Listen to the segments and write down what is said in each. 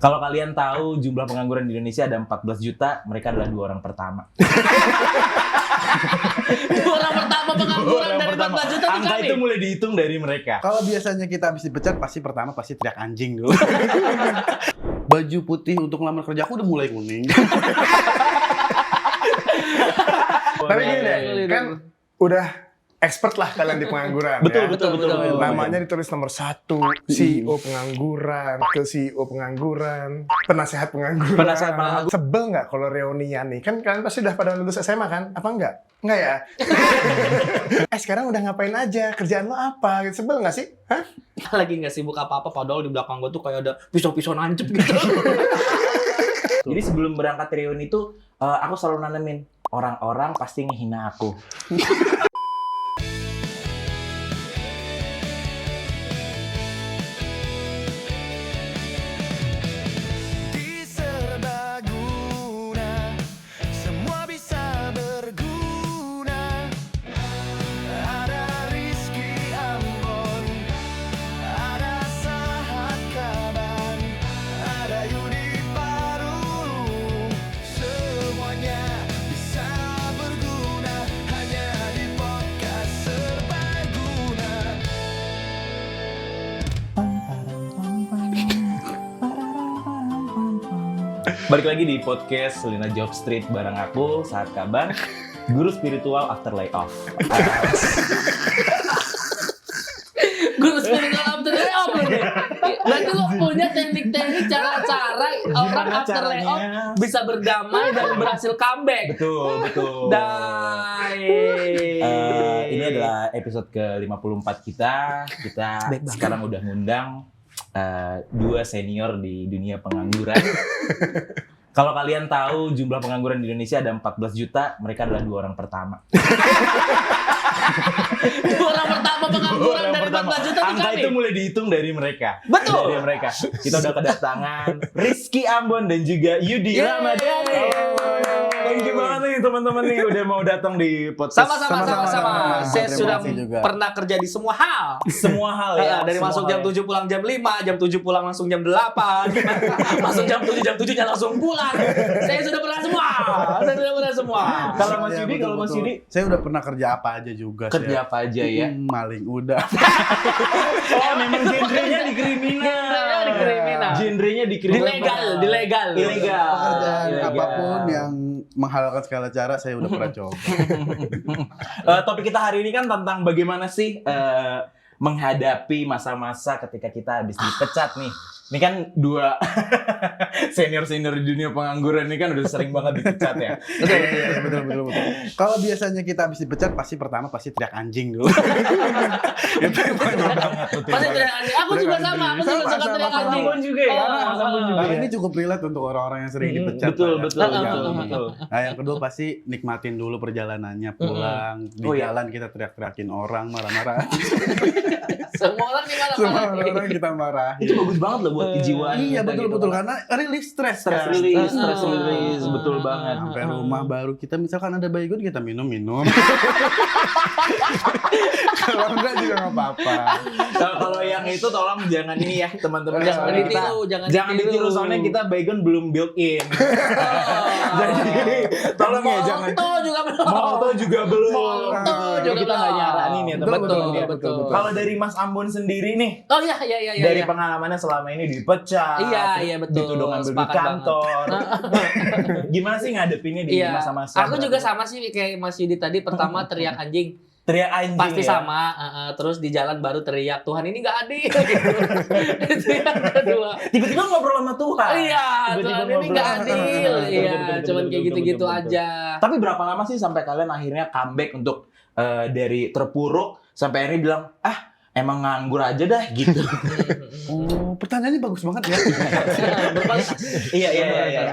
Kalau kalian tahu jumlah pengangguran di Indonesia ada 14 juta, mereka adalah 2 orang pertama. 2 orang pertama pengangguran dari 14 juta itu Angka kami. itu mulai dihitung dari mereka. Kalau biasanya kita habis dipecat, pasti teriak anjing dulu. Baju putih untuk ngelamar kerja aku udah mulai kuning. Tapi gini deh, kan udah expert lah kalian di pengangguran. Betul, ya. betul. Namanya ditulis nomor 1, CEO pengangguran, ke CEO pengangguran, penasehat pengangguran. Penasehat pengangguran. Sebel nggak kalau reunian nih? Kan kalian pasti udah pada lulus SMA kan? Apa enggak? Enggak ya? Sekarang udah ngapain aja? Kerjaan lo apa? Sebel nggak sih? Hah? Lagi nggak sibuk apa-apa, padahal di belakang gue tuh kayak ada pisau-pisau nancep gitu. Jadi sebelum berangkat reuni itu, aku selalu nanemin, orang-orang pasti ngehina aku. Balik lagi di podcast Sulina Job Street bareng aku, Saat Kaban, guru spiritual after layoff. Guru spiritual after layoff loh deh. Berarti lo punya teknik-teknik cara-cara orang after layoff bisa berdamai dan berhasil comeback. Betul. Ini adalah episode ke-54 kita. Kita sekarang udah ngundang 2 senior di dunia pengangguran. Kalau kalian tahu jumlah pengangguran di Indonesia ada 14 juta, mereka adalah 2 orang pertama. 2 orang pertama pengangguran dari 14 juta itu Angka kami. itu mulai dihitung dari mereka. Betul. Dari mereka. Kita udah kedatangan Rizky Ambon dan juga Yudi Yeay. Ramadhani. Thank you banget nih teman-teman nih udah mau datang di podcast. Sama-sama. Saya Terima sudah kasih juga. pernah kerja di semua hal. Semua hal ya. Dari semua masuk hal jam ya. 7 pulang jam 5, jam 7 pulang langsung jam 8. Masuk jam 7-nya langsung pulang. Saya sudah pernah semua. Kalau Mas Iya, Yudi, kalau Mas Yudi Saya udah pernah kerja apa aja juga. kerja apa aja ya? Maling udah. Oh, memang genrenya di kriminal. Genrenya di kriminal. Ilegal. Pekerjaan Ilegal. apapun yang menghalalkan segala cara saya udah pernah coba. Topik kita hari ini kan tentang bagaimana sih menghadapi masa-masa ketika kita habis dipecat nih. Ini kan 2 senior-senior di dunia pengangguran ini kan udah sering banget dipecat ya. Betul. Kalau biasanya kita habis dipecat, pasti teriak anjing dulu. Itu betul banget. Pasti teriak anjing. Aku juga sama. Aku juga suka teriak anjing. Ambon juga ya. Ambon juga Karena ya. ini cukup relate untuk orang-orang yang sering dipecat. Betul. Pak, ya. Nah, yang kedua pasti nikmatin dulu perjalanannya, pulang. Di jalan kita teriak-teriakin orang, marah-marah. Semua orang gimana? Semua orang kita marah. Itu bagus banget loh buat kejiwaan. Iya, kita betul. gitu. Karena rilis stres. Stress release, betul banget. Sampai rumah baru kita misalkan ada baygon kita minum. Kalau enggak juga nggak apa-apa. Kalau yang itu tolong jangan ini ya teman-teman. Jangan Soalnya ditiru, jangan ditiru soalnya kita baygon belum built in. Jadi tolong ya jangan. Molto juga belum. Molto juga Kita nggak belum. nyaranin ya teman-teman. Betul. Kalau dari Mas Ambon sendiri nih, Oh iya. dari pengalamannya selama ini dipecat, Iya, betul. dituduh ngambil di Sepakat kantor, gimana sih ngadepinnya di Iya. masa-masa? Aku juga sama sih kayak Mas Yudi tadi. Pertama teriak anjing. Teriak anjing Pasti ya? sama. Terus di jalan baru teriak Tuhan ini nggak adil. Itu yang kedua. Tiba-tiba ngobrol sama Tuhan. Iya, Tiba-tiba Tuhan ini ngobrol. nggak adil. Iya, Betul, cuman kayak gitu-gitu betul. aja. Tapi berapa lama sih sampai kalian akhirnya comeback untuk dari terpuruk sampai akhirnya bilang, emang nganggur aja dah gitu. Oh, pertanyaannya bagus banget ya. Berkualitas. Iya.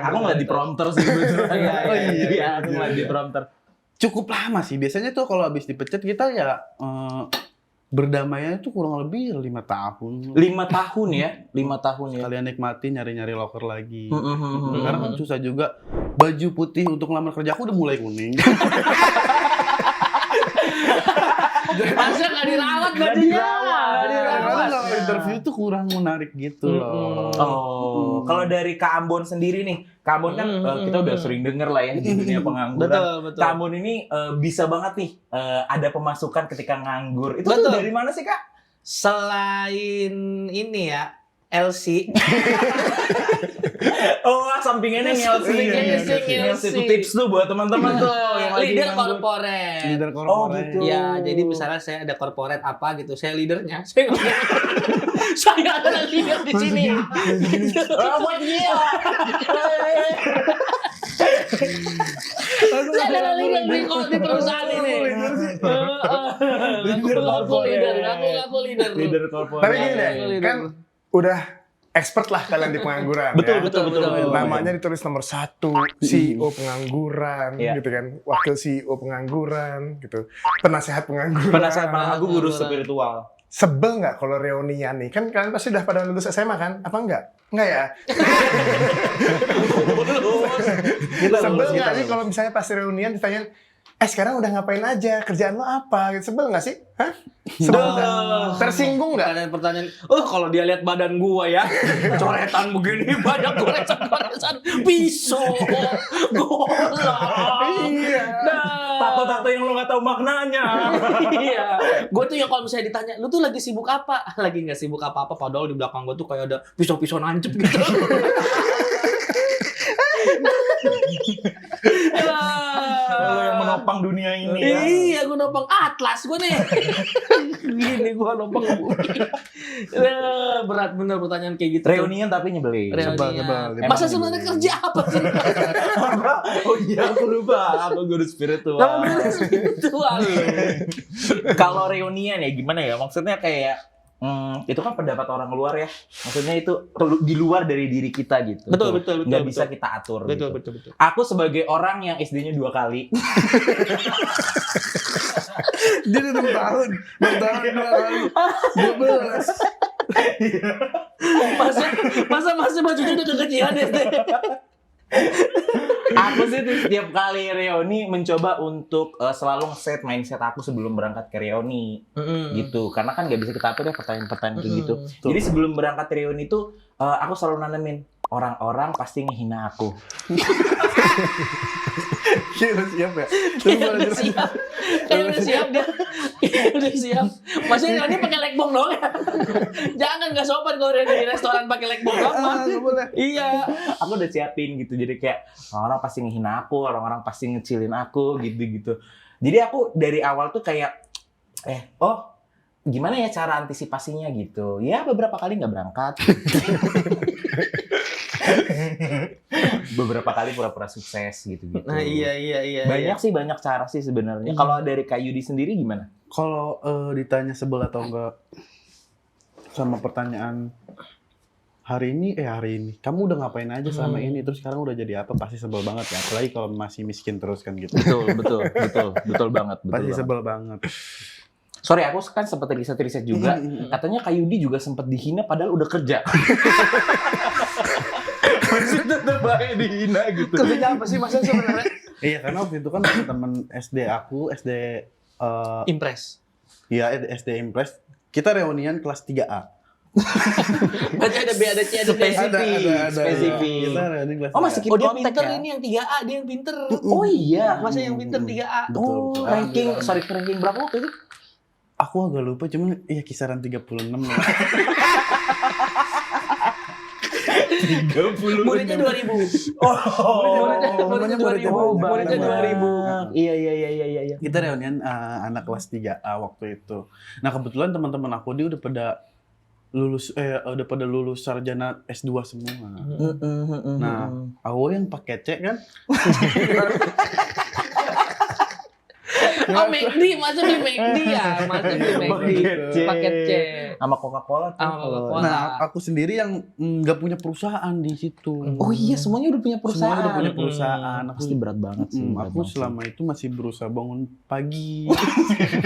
Aku ngeliat di prompter sih sebetulnya. Iya, aku ngeliat di prompter. Cukup lama sih. Biasanya tuh kalau habis dipecat kita ya berdamainya itu kurang lebih 5 tahun. 5 tahun ya? 5 tahun ya? Kalian nikmati nyari-nyari loker lagi. Mm-hmm. Karena kan susah juga. Baju putih untuk ngelamar kerja aku udah mulai kuning. Masa nggak dirawat bajunya? Karena kalau interview tuh kurang menarik gitu loh. Oh, kalau dari Kak Ambon sendiri nih, Kak Ambon kan kita udah sering denger lah ya di dunia pengangguran. Betul. Kak Ambon ini bisa banget nih ada pemasukan ketika nganggur. Itu tuh Betul. dari mana sih Kak? Selain ini ya, LC. Oh, sampingannya Ngelsi. Ngelsi. Itu tips tuh buat teman-teman tuh yang lagi Leader nganggur. corporate. Leader Oh korporat. gitu. Ya, jadi misalnya saya ada corporate apa gitu, saya leadernya. Saya adalah leader di sini. Oh, gila. Saya adalah leader di perusahaan ini. Aku leader. Leader korporat. Tapi gini deh, kan udah expert lah kalian di pengangguran. Betul. Namanya ditulis nomor 1, CEO pengangguran, Iya. gitu kan. Wakil CEO pengangguran, gitu. Penasehat pengangguran. Penasehat aku guru spiritual. Sebel nggak kalau reunian nih? Kan kalian pasti udah pada lulus SMA kan? Apa enggak? Enggak ya? Sebel nggak sih kalau misalnya pas reunian ditanyain, sekarang udah ngapain aja? Kerjaan lo apa? Gitu. Sebel nggak sih? Hah? Sebel nggak? Tersinggung nggak? Pertanyaan, kalau dia lihat badan gua ya, coretan begini, banyak goresan, pisau, golok. Iya. Tato-tato yang lo gak tahu maknanya. Iya, gue tuh ya kalau misalnya ditanya, lu tuh lagi sibuk apa? Lagi nggak sibuk apa-apa, padahal di belakang gue tuh kayak ada pisau-pisau nancep gitu. Lo yang menopang dunia ini ya. Iya, gue nopang Atlas gue nih. Gini gue nopang bumi. Berat bener pertanyaan kayak gitu. Reunian tapi nyebelin. Reunian. Sebel. Masa sebenarnya kerja apa sih? Oh iya, aku lupa. Aku guru spiritual. Spiritual. Kalau reunian ya gimana ya? Maksudnya kayak itu kan pendapat orang luar ya. Maksudnya itu di luar dari diri kita gitu. Betul. Nggak bisa kita atur. gitu. Betul. Aku sebagai orang yang SD-nya 2 kali. Dia udah 6 tahun. 6 tahun 2 kali. 12. Masa masih bajunya udah kekecilan ya? Aku sih tuh setiap kali reuni mencoba untuk selalu nge-set mindset aku sebelum berangkat ke reuni gitu, karena kan nggak bisa kita atur ya pertanyaan-pertanyaan kayak gitu. Jadi sebelum berangkat reuni tuh aku selalu nanemin orang-orang pasti ngehina aku. Udah siap ya? Udah siap dia. Udah siap. Masih ini pakai lekbong dong ya. Jangan nggak sopan kalau udah di restoran pakai lekbong doang. Iya. Aku udah siapin gitu. Jadi kayak orang-orang pasti ngehina aku, orang-orang pasti ngecilin aku gitu-gitu. Jadi aku dari awal tuh kayak gimana ya cara antisipasinya gitu. Ya beberapa kali nggak berangkat. Beberapa kali pura-pura sukses gitu-gitu. Nah, iya. Banyak cara sih sebenarnya. Kalau dari Kak Yudi sendiri gimana? Kalau ditanya sebel atau enggak sama pertanyaan hari ini, kamu udah ngapain aja selama ini, terus sekarang udah jadi apa, pasti sebel banget ya. Apalagi kalau masih miskin terus kan gitu. Betul banget. Pasti sebel banget. Sorry, aku kan sempat riset juga. Katanya Kak Yudi juga sempat dihina padahal udah kerja. Masih tetap aja dihina gitu. Kerjanya apa sih masa sebenarnya? Iya, karena waktu itu kan teman SD aku, SD Impress. Iya, SD Impress. Kita reunian kelas 3A. Berarti ada B, ada C, ada D. Spesifik. Kita reunian kelas 3A. Oh, masih keep Oh, dia kontak pinter ya? ini yang 3A, dia yang pinter. Oh iya. Masa yang pinter 3A. Betul. Ranking berapa waktu itu? Aku agak lupa, cuman kisaran 36 lah. 30. Muridnya 2000. Muridnya 2000. Iya. Kita reunian anak kelas 3A waktu itu. Nah, kebetulan teman-teman aku dia udah pada lulus sarjana S2 semua. Nah, aku yang pakai C kan. Oh, McD, masa beli McD ya? Masa beli McD. Paket C. Sama Coca-Cola. Nah, aku sendiri yang nggak punya perusahaan di situ. Oh iya, semuanya udah punya perusahaan. Semuanya udah punya perusahaan. Aku Pasti berat banget sih. Aku selama itu masih berusaha bangun pagi.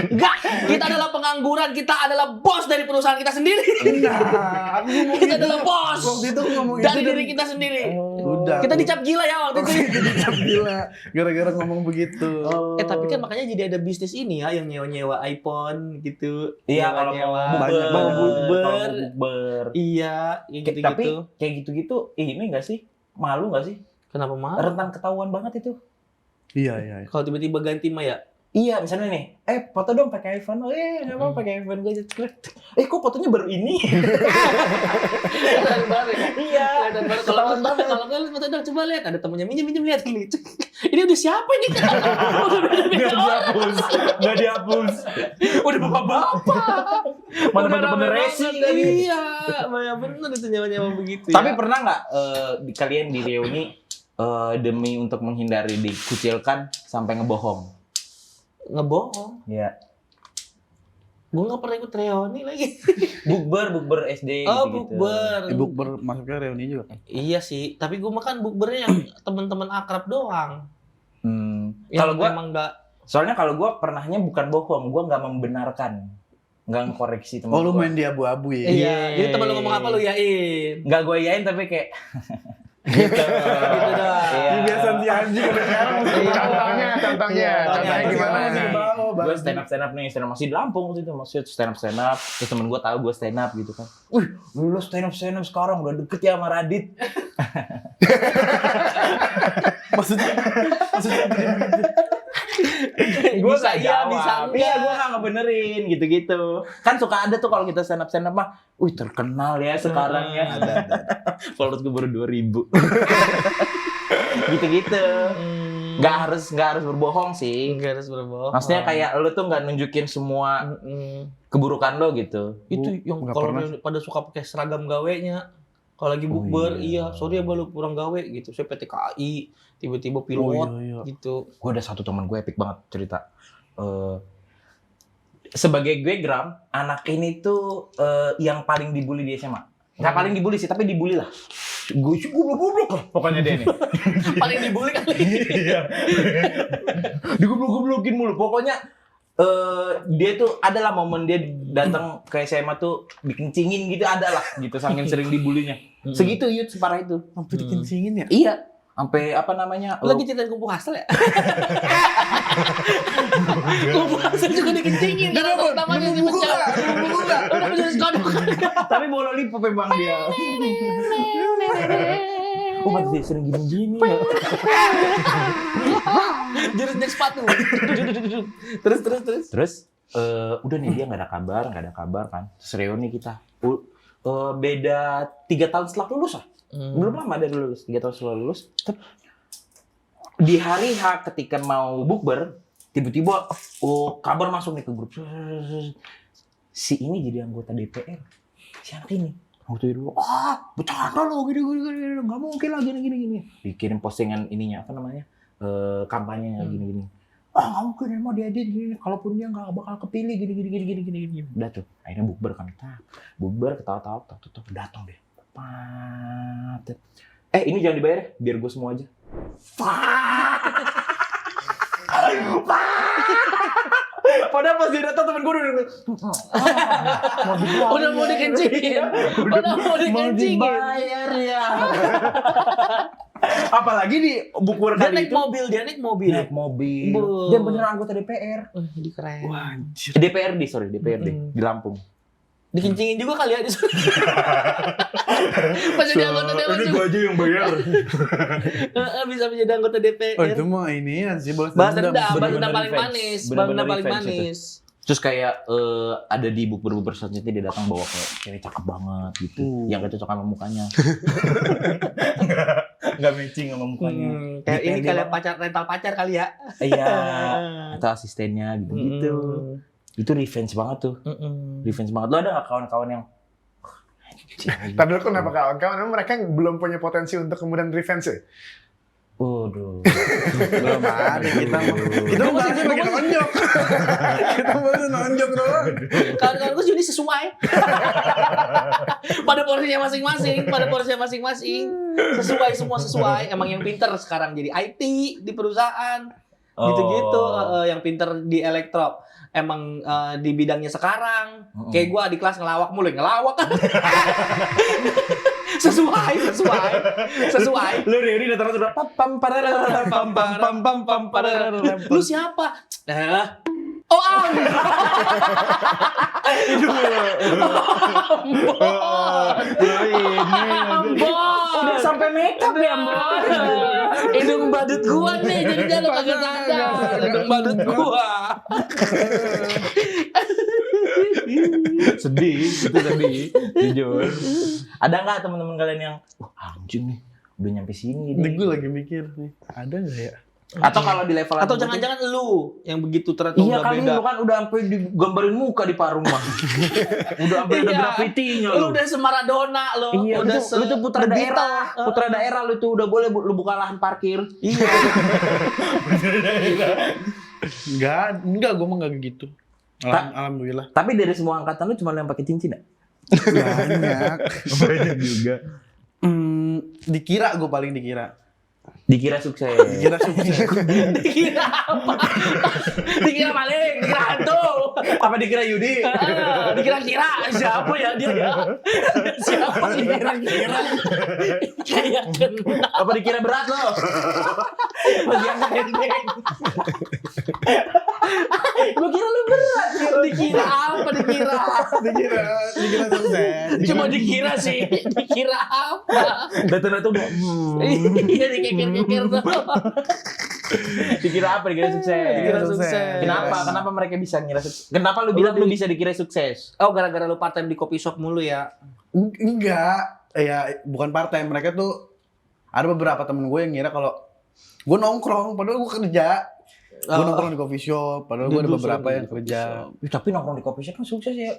Enggak, kita adalah pengangguran, kita adalah bos dari perusahaan kita sendiri. Nah, aku ngomong Kita adalah bos. Waktu itu aku ngomong Dari itu diri kita sendiri. Udah. Kita dicap gila ya waktu itu. Jadi cap gila gara-gara ngomong begitu. Tapi kan makanya jadi ada bisnis ini ya yang nyewa-nyewa iPhone gitu. Iya, kalau Nyewa-nyewa. mau Banyak Mau bukber. Kalau bukber. Iya, ya gitu-gitu. Tapi kayak gitu-gitu ini enggak sih? Malu enggak sih? Kenapa mah? Rentan ketahuan banget itu. Iya. Kalau tiba-tiba ganti mah ya. Iya, misalnya nih, foto dong pakai iPhone. Nggak apa pakai iPhone gue. Kok fotonya baru ini? Kelihatan banget ya? Iya, Kelihatan banget. ketahuan banget. Kalau nggak foto dong, coba lihat. Ada temennya minjem lihat gini. Ini udah siapa ini? Nggak dihapus. Udah bapak-bapak. Mana Udah bener-bener rame racing banget. lagi. Iya, banyak bener itu nyawa-nyawa begitu. Tapi ya. pernah nggak kalian di reuni demi untuk menghindari dikucilkan sampai ngebohong? Ngebohong. Iya. Gue nggak pernah ikut reuni lagi. Bukber SD Oh, gitu-gitu. bukber. Bukber masuknya reuni juga kan? Iya sih, tapi gue makan bukbernya yang teman-teman akrab doang. Kalau gua emang nggak. soalnya kalau gua pernahnya bukan bohong, gua nggak membenarkan, nggak ngkoreksi teman Oh, lu gua. main di abu-abu ya? Iya, jadi temen lu ngomong apa lu yain. Nggak gua yain tapi kayak Gitu doang. Iya. Ini biasa si anjing udah sekarang contohnya Contohnya gimana gimana? nih? gue stand up nih, masih di Lampung waktu itu, masih stand up. Terus temen gue tahu gue stand up gitu kan. Wih, lu stand up sekarang udah deket ya sama Radit. Maksudnya Gue Bisa iya, bisa enggak. Iya, gue nggak ngebenerin gitu-gitu. Kan suka ada tuh kalau kita stand up mah, wih terkenal ya sekarang ya. ada. Followers gue baru 2.000. Gitu-gitu. Nggak harus berbohong sih. Nggak harus berbohong. Maksudnya kayak lu tuh nggak nunjukin semua keburukan lo gitu. itu yang nggak kalau pernah. dia pada suka pakai seragam gawenya. Kalau lagi Oh, bukber, iya. iya, sorry ya baru kurang gawe gitu. Saya PTKI, tiba-tiba pilot Oh, iya. gitu. Gue ada satu teman gue epic banget cerita. Sebagai gue Gram, anak ini tuh yang paling dibully di SMA. Nggak paling dibully sih, tapi dibully lah. Gue goblok lah pokoknya dia nih. Paling dibully kali. Iya. Digoblok-goblokin mulu. Pokoknya dia tuh adalah momen dia datang ke SMA tuh dikencingin gitu, adalah gitu saking sering dibulinya. Segitu Yud, separah itu. Sampai dikencingin ya? Iya. Sampai apa namanya? Lagi ceritain kumpul hasil ya? Kumpul hasil juga dikencingin. Karena utamanya si Mecah. Udah menjadi kodok. Tapi bola lipo memang dia. Oh, masih sering gini-gini ya. Jenis sepatu. Terus. Udah nih dia nggak ada kabar kan. Terus reuni kita. Beda 3 tahun setelah lulus lah. Belum lama dari lulus, 3 tahun setelah lulus. Di hari H ketika mau bukber, tiba-tiba kabar masuk nih ke grup. Si ini jadi anggota DPR. Si anak ini. Waktu itu, bercanda lo, gini, nggak mungkin lah, gini. Dikirim postingan ininya, apa namanya, kampanyenya, gini. Nggak mungkin, emang dia gini, kalaupun dia nggak bakal kepilih, gini. Udah tuh, akhirnya bukber kan, bukber, ketawa-tawa, datang deh. Patet. Ini jangan dibayar ya, biar gue semua aja. Padahal pas dia datang temen gue Udah mau dikencingin. mau dibayar ya. Apalagi di bukber Dia kali naik itu. mobil. Naik mobil. Bo. Dia beneran anggota DPR. Jadi keren. Wah, anjir. DPRD di Lampung. Dikencingin juga kali ya di sana. Pas jadi anggota DPR juga. aja yang bayar. Bisa menjadi anggota DPR. Oh, itu mah ini sih Bahas dendam Bener-bener paling revenge. manis. Bener-bener Paling revenge manis. Terus kayak ada di bukber selanjutnya dia datang bawa kayak cewek cakep banget gitu. Yang gak cocok sama mukanya. Gak matching sama mukanya. Kayak ini Detail kalian banget. rental pacar kali ya. Iya. Atau asistennya gitu. Itu revenge banget tuh. Revenge banget. Lo ada gak kawan-kawan yang Tapi lu kenapa kawan-kawan? Emang mereka belum punya potensi untuk kemudian revenge ya? waduh. Belum ada kita masih pakai nonjok. Kita baru nonjok doang. Kawan-kawan gue jadi sesuai. Pada porsinya masing-masing. Sesuai. Emang yang pinter sekarang jadi IT di perusahaan. Gitu-gitu. Yang pinter di elektro. Emang di bidangnya sekarang. Kayak gue di kelas ngelawak mulu. Ngelawak kan. Sesuai. Lu reuni datang pam. Lu siapa? Oh, Ambon. Udah sampai makeup ya, Mbak. Hidung badut gua nih, jadi lu kagak sadar. Hidung badut gua. Sedih, itu sedih, jujur. Ada nggak teman-teman kalian yang, wah anjing nih, udah nyampe sini Ini nih. gue lagi mikir nih, ada nggak ya? Atau kalau di level Atau jangan-jangan lu yang begitu ternyata iya udah kan beda. lu kan udah sampai digambarin muka di paru mah. Udah sampai ada Iya. grafitinya Lu lu. udah semaradona lu. Iya, udah lu tuh putra Bebita. daerah. Putra daerah lu tuh udah boleh lu buka lahan parkir. Iya. Enggak, gue mah nggak gitu. Alhamdulillah. Tapi dari semua angkatan lu cuma yang pakai cincin ya? Banyak. Banyak juga. Dikira gue paling dikira. Dikira sukses. Dikira sukses. Dikira apa? Dikira maling, dikira hantu. Apa dikira Yudi? Dikira-kira siapa ya dia ya? Siapa dikira-kira? Kayak kenal. Apa dikira berat lo? Masih angkat enteng. Gua kira lu berat. Dikira apa dikira? Dikira sukses. Cuma dikira sih. Dikira apa? Data-data udah. Iya dikekir-kekir tuh. Dikira apa? Dikira sukses. Dikira sukses. Kenapa? Kenapa mereka bisa ngira sukses? Kenapa lu bilang lu bisa dikira sukses? Oh gara-gara lu part time di coffee shop mulu ya? Enggak, ya bukan part-time. Mereka tuh ada beberapa temen gue yang ngira kalau gue nongkrong, padahal gue kerja. Gue nongkrong di coffee shop, padahal gue ada beberapa yang kerja. Tapi nongkrong di coffee shop kan sukses ya.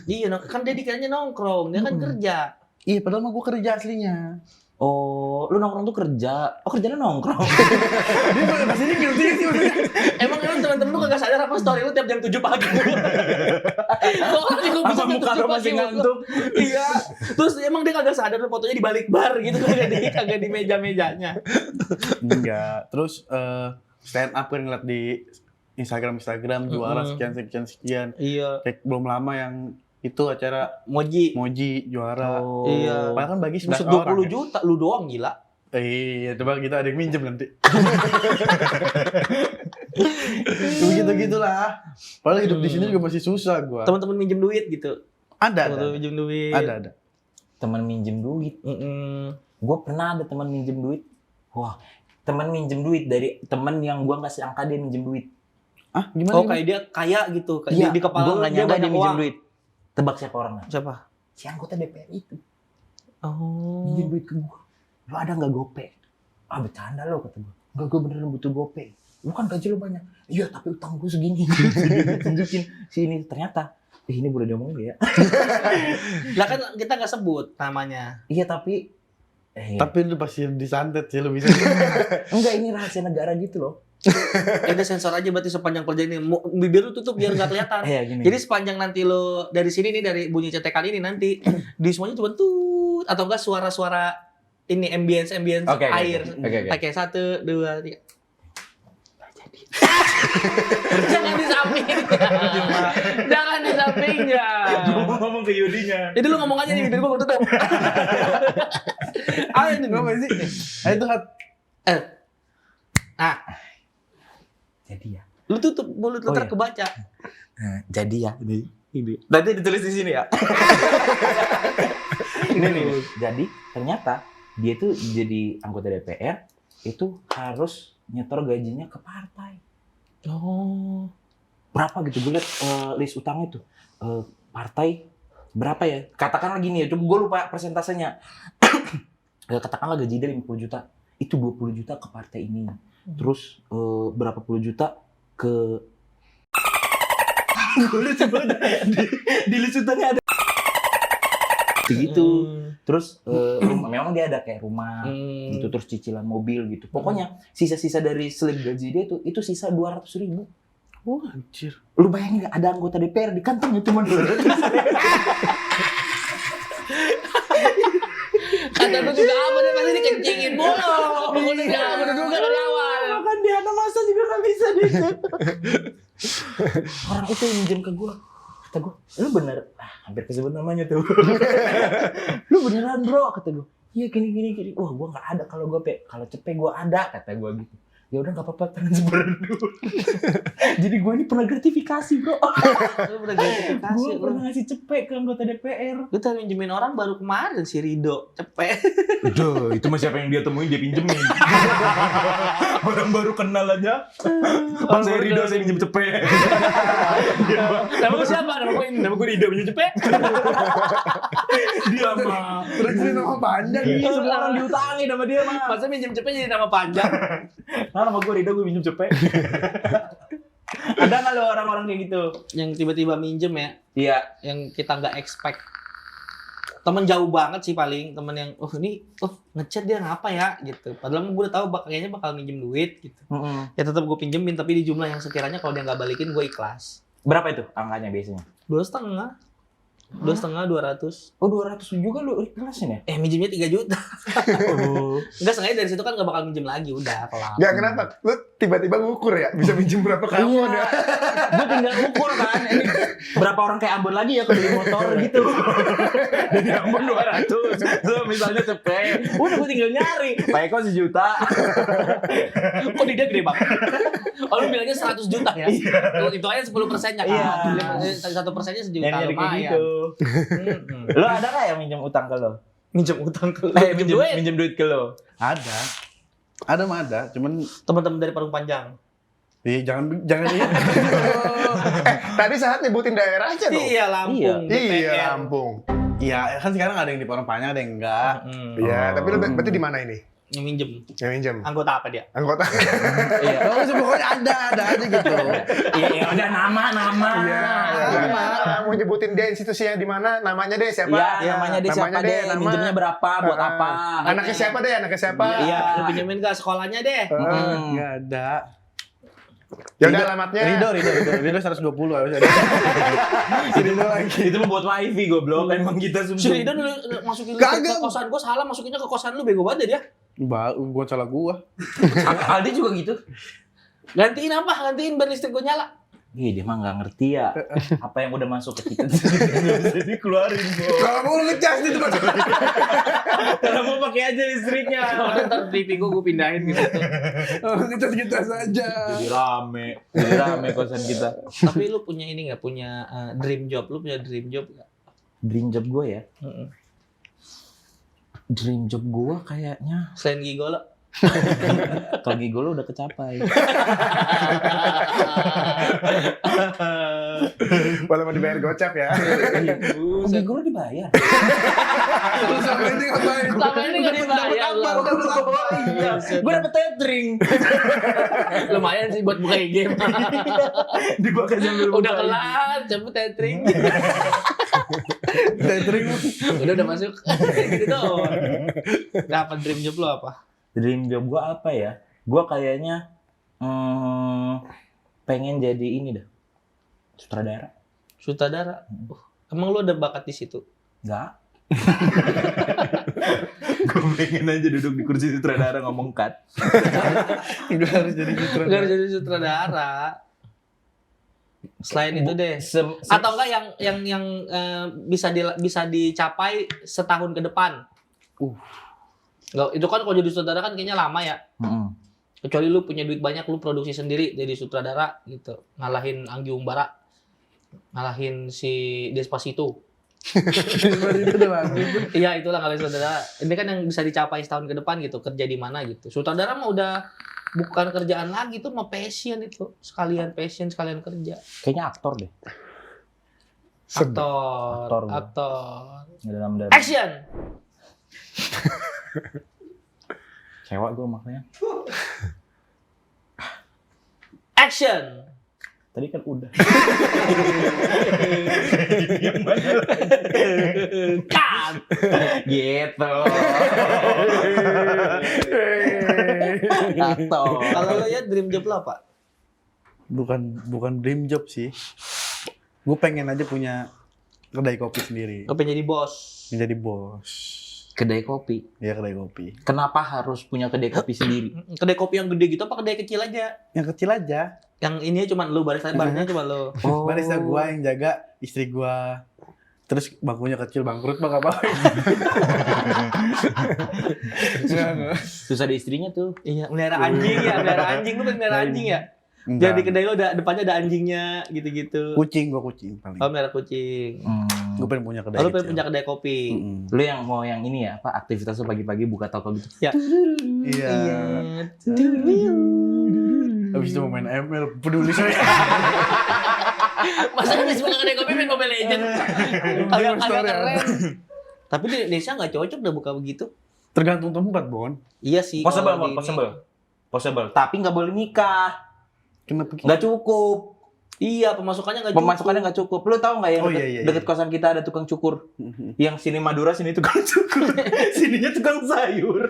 Iya, kan dia dikiranya nongkrong, dia kan kerja. Iya, padahal mah gue kerja aslinya. Oh, lu nongkrong tuh kerja. Oh, kerjanya nongkrong. Dia bahasa ini ngerti sih maksudnya. Emang teman-teman lu kagak sadar apa story lu tiap jam 7 pagi? Kok orang juga bisa Apa muka lu masih ngantuk? Iya. Terus emang dia kagak sadar lu fotonya di balik bar gitu kagak di meja-mejanya. Enggak. Terus stand up kan ngeliat di Instagram juara sekian. Iya. Kayak belum lama yang itu acara Moji juara. Oh. Iya. Padahal kan bagi 11 Busuk orang. 20 juta lu doang gila. Iya, coba kita ada yang minjem nanti. Begitu-gitulah. Padahal hidup di sini juga masih susah gua. Teman-teman minjem duit gitu. Ada. Teman-teman minjem duit. Ada. Teman minjem duit. Gue pernah ada teman minjem duit. Wah, teman minjem duit dari teman yang gue nggak sangka dia minjem duit. Ah, gimana? Oh kayak dia kaya gitu, kayak Iya, di kepala gua nggak dia nyangka banyak dia minjem uang. duit. Tebak siapa orangnya? Siapa? Si anggota DPR itu. Oh. Minjem duit ke gue. Lu ada nggak gope? Ah bercanda lo kata gue. Enggak, gue beneran butuh gope. Lu kan gaji lu banyak. Iya tapi utang gue segini. Tunjukin sini ternyata. Ini boleh diomongin ya. Lah kan kita nggak sebut namanya. Iya tapi. Tapi lu pasti disantet sih lu bisa. Enggak, ini rahasia negara gitu loh. Udah sensor aja berarti sepanjang perjalanan ini. Bibir lu tutup biar nggak kelihatan. Gini. Jadi sepanjang nanti lo dari sini nih dari bunyi cetekan ini nanti di semuanya cuma tut atau enggak suara-suara ini ambience Oke. air. Pakai 1 2 3. Jangan di sampingnya. Jangan di sampingnya. Ngomong ke Yudinya. Jadi lu ngomong aja nih bibir gua tutup. Ayo nih Ngomong sih. Ayo tuh hat. Jadi ya. Lu tutup mulut lu Oh, ntar iya. kebaca. Jadi ya. Ini. Nanti ditulis di sini ya. Ini. Jadi ternyata dia tuh jadi anggota DPR itu harus nyetor gajinya ke partai. Oh. Berapa gitu? Gue liat list utangnya tuh. Partai berapa ya? Katakanlah gini ya, coba gue lupa persentasenya. Katakanlah gaji dia 50 juta. Itu 20 juta ke partai ini. Terus berapa puluh juta ke gue lucu banget. Di list utangnya ada gitu. Terus memang dia ada kayak rumah gitu, terus cicilan mobil gitu. Pokoknya sisa-sisa dari slip gaji dia itu sisa 200.000. Oh, anjir. Lu bayangin gak ada anggota DPR di kantongnya cuma 200. Kata lu juga apa dia pasti dikencingin mulu. Udah jangan juga dari awal. Kan di anak masa juga gak bisa deh. Orang itu yang minjem ke gue. Kata gue, lu bener, hampir kesebut namanya tuh. Lu beneran bro, kata gue. Iya gini. Wah gue gak ada kalau gue kalau cepet gue ada, kata gue gitu. Ya udah nggak apa-apa transferan dulu. Jadi gue ini pernah gratifikasi bro. Lu udah gratifikasi. Gue pernah ngasih cepet ke anggota DPR. Lu tadi minjemin orang baru kemarin si Rido cepet. Udah, itu mah siapa yang dia temuin dia pinjemin. Orang baru kenal aja. Bang saya Rido, saya pinjem cepet. Nama gue siapa? Nama gue Rido pinjem cepet. Dia mah. Terus ini nama panjang. Iya, semua orang diutangin sama dia mah. Masa minjem cepet jadi nama panjang? Nah, nama gue Rido, gue pinjem cepet. Ada nggak lo orang-orang kayak gitu? Yang tiba-tiba minjem ya, Iya. yang kita nggak expect. Temen jauh banget sih paling, temen yang ngechat dia ngapa ya gitu. Padahal gue udah tahu kayaknya bakal minjem duit gitu. Ya tetap gue pinjemin tapi di jumlah yang sekiranya kalau dia nggak balikin gue ikhlas. Berapa itu angkanya biasanya? 2,5. 2,5, 200. Oh 200 juga lu ikhlasin ya? Minjemnya 3 juta. Oh. Enggak, sengaja dari situ kan gak bakal minjem lagi, udah kelar. Gak kenapa? Lu tiba-tiba ngukur ya? Bisa minjem berapa kamu ada? Gue tinggal ukur kan, ini berapa orang kayak Ambon lagi ya beli motor gitu. Jadi Ambon 200, so, misalnya cepet. Udah gue tinggal nyari, Pak Eko 1 juta. Kok dia gede banget? Oh lu bilangnya 100 juta ya? Itu aja 10%-nya kan? Iya. 1%-nya sejuta Nyari kayak lumayan. gitu. Lo ada gak yang minjem utang ke lo? Minjem utang ke lu. Minjem duit ke lo? Ada mah ada, cuman Teman-teman dari Parung Panjang. jangan ini. Tadi saat nyebutin daerah aja dong. Iya, Lampung. Iya, DPR. Lampung. Iya, kan sekarang ada yang di Parung Panjang, ada yang enggak. Iya, tapi lu berarti di mana ini? Yang minjem. Yang minjem. Anggota apa dia? Anggota. Iya. Oh, pokoknya ada aja gitu. Iya, ada nama. Iya. Mau nyebutin dia institusinya di mana? Namanya deh siapa? Iya, namanya dia siapa deh, nama. minjemnya berapa, buat apa. Anaknya siapa deh? Anaknya siapa? Iya. Lu pinjemin ke sekolahnya deh. Enggak ada. Ya udah alamatnya. Rido 120 harus ada. Rido lagi. Itu membuat wifi goblok, emang kita Si sumsum. Rido dulu masukin lu Kagak. ke kosan gue, salah masukinnya ke kosan lu, bego banget dia. Bukan salah gua. Aldi juga gitu. Gantiin apa? Gantiin biar listrik gue nyala. Iya, dia mah nggak ngerti ya. Apa yang udah masuk ke kita bisa dikeluarin, Bro. Kalau mau ngecas di tempat. Kalau mau pakai aja listriknya. Udah ntar TV gue pindahin gitu. Ngecas kita saja. Jadi rame kosan kita. Tapi lu punya ini nggak? Punya dream job? Lu punya dream job nggak? Dream job gue ya. Dream job gue kayaknya Selain gigolo? kalau gigolo udah kecapai. Boleh mau dibayar gocap ya. Oh, gigolo dibayar. Terus sama ini ngapain? Selama ini nggak dibayar. Iya, gue dapet tethering. Lumayan sih buat buka game. Dipakai sambil Udah buka. kelar, cepet tethering. Tethering. Udah masuk. Gitu doang. Dapat dream job lu apa? Dream job gue apa ya? Gue kayaknya pengen jadi ini dah, sutradara. Sutradara. Emang lu ada bakat di situ? Enggak. Gue pengen aja duduk di kursi sutradara ngomong cut. Enggak harus jadi sutradara. Gak harus jadi sutradara. Selain itu deh. Atau enggak yang bisa dicapai setahun ke depan. Nggak, itu kan kalau jadi sutradara kan kayaknya lama ya. Kecuali lu punya duit banyak, lu produksi sendiri jadi sutradara gitu. Ngalahin Anggi Umbara. Ngalahin si Despacito. Iya, itulah ngalahin sutradara. Ini kan yang bisa dicapai setahun ke depan gitu, kerja di mana gitu. Sutradara mah udah bukan kerjaan lagi, tuh mah passion itu. Sekalian passion, sekalian kerja. Kayaknya aktor deh. Aktor. Dalam Action. cewek gue makanya. Action. Tadi kan udah. Cut. Gitu. Aktor. Kalau lo ya dream job lo apa? Bukan dream job sih. Gue pengen aja punya kedai kopi sendiri. Lo pengen jadi bos. Menjadi bos. Kedai kopi. Ya kedai kopi. Kenapa harus punya kedai kopi sendiri? Kedai kopi yang gede gitu apa kedai kecil aja? Yang kecil aja. Yang ini cuma lu, barista cuma lu. Barista gua yang jaga istri gua. Terus bangkunya kecil, bangkrut bang apa? Susah di istrinya tuh. Iya, melihara anjing ya, melihara anjing. Lu melihara anjing ya? Jadi di kedai lo depannya ada anjingnya gitu-gitu. Kucing, gua kucing paling. Oh, melihara kucing. Gue pengen punya kedai. Lu pengen punya kedai kopi. Lu yang mau yang ini ya, apa aktivitas lu pagi-pagi buka toko gitu. Ya. Iya. Habis itu mau main ML, peduli saya. Masa lu bisa buka kedai kopi main Mobile Legends? Agak keren. Tapi di Indonesia nggak cocok udah buka begitu. Tergantung tempat, Bon. Iya sih. Possible, kalau di possible. Tapi nggak boleh nikah. Kenapa? Nggak cukup. Iya, pemasukannya nggak cukup. Pemasukannya nggak cukup. Lu tahu nggak yang Oh, deket, iya. deket kosan kita ada tukang cukur. Yang sini Madura, sini tukang cukur. Sininya tukang sayur.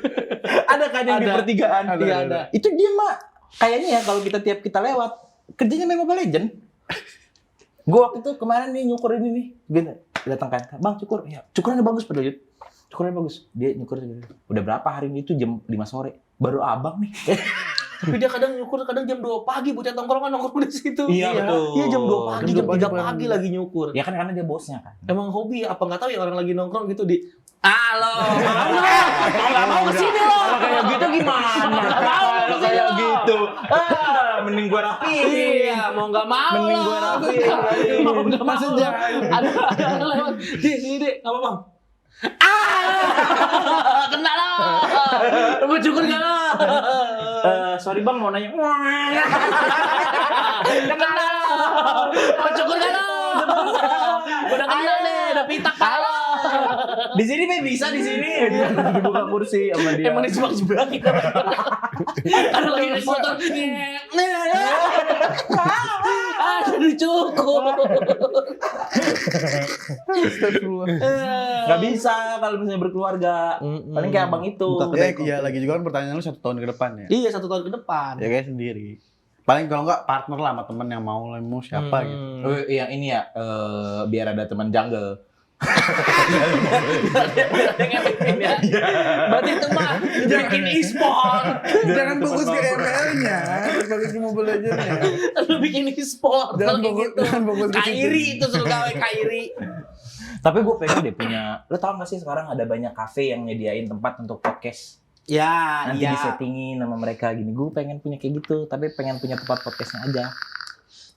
Ada kan yang di Ada. pertigaan? Ada, Iya, ada. Itu dia mah kayaknya ya kalau tiap kita lewat kerjanya main Mobile Legend. Gue waktu itu kemarin nih nyukur ini nih, gini datang kan, bang cukur, ya cukurannya bagus padahal, cukurannya bagus. Dia nyukur udah berapa hari ini itu jam 5 sore, baru abang nih. Tapi dia kadang nyukur kadang jam 2 pagi bocah tongkrongan nongkrong di situ. Iya, betul. Iya jam 2 pagi, Jam jam 2 3 pagi pagi lagi nyukur. Ya kan karena dia bosnya kan. Emang hobi apa nggak tahu ya orang lagi nongkrong gitu di halo, mau nggak mau kesini loh. Kalau kayak gitu gimana? Kalau kayak gitu, mending gua rapiin. Iya, mau nggak mau Mending loh. gua rapiin. Mau nggak mau. Masa jangan. Ada yang lewat. Sini deh, apa bang? Kena lah. Mau cukur nggak lo? Sorry bang mau nanya. Kena lah. Mau cukur nggak lo? Udah kena nih, udah pitak kalau. Di sini Be bisa di sini. Dibuka kursi sama dia. Emang disebak-sebak kita. Ada lagi naik motor. Dicukur. Nggak bisa kalau misalnya berkeluarga. Paling kayak abang itu. Buka Ya, iya lagi juga kan pertanyaan lu 1 tahun ke depan ya. Iya 1 tahun ke depan. Ya kayak sendiri. Paling kalau enggak partner lah sama temen yang mau siapa gitu. Oh, yang ini ya, biar ada teman jungle. Berarti itu mah bikin e-sport. Jangan fokus ke ML-nya, fokus ke Mobile Legends-nya. Lu bikin e-sport. Jangan Kalau fokus- gitu. jangan fokus ke situ. Kairi itu suruh gawe Kairi. Tapi gue pengen deh punya. Lo tau gak sih sekarang ada banyak cafe yang nyediain tempat untuk podcast. Ya, Nanti iya. disettingin sama mereka gini. Gue pengen punya kayak gitu. Tapi pengen punya tempat podcastnya aja.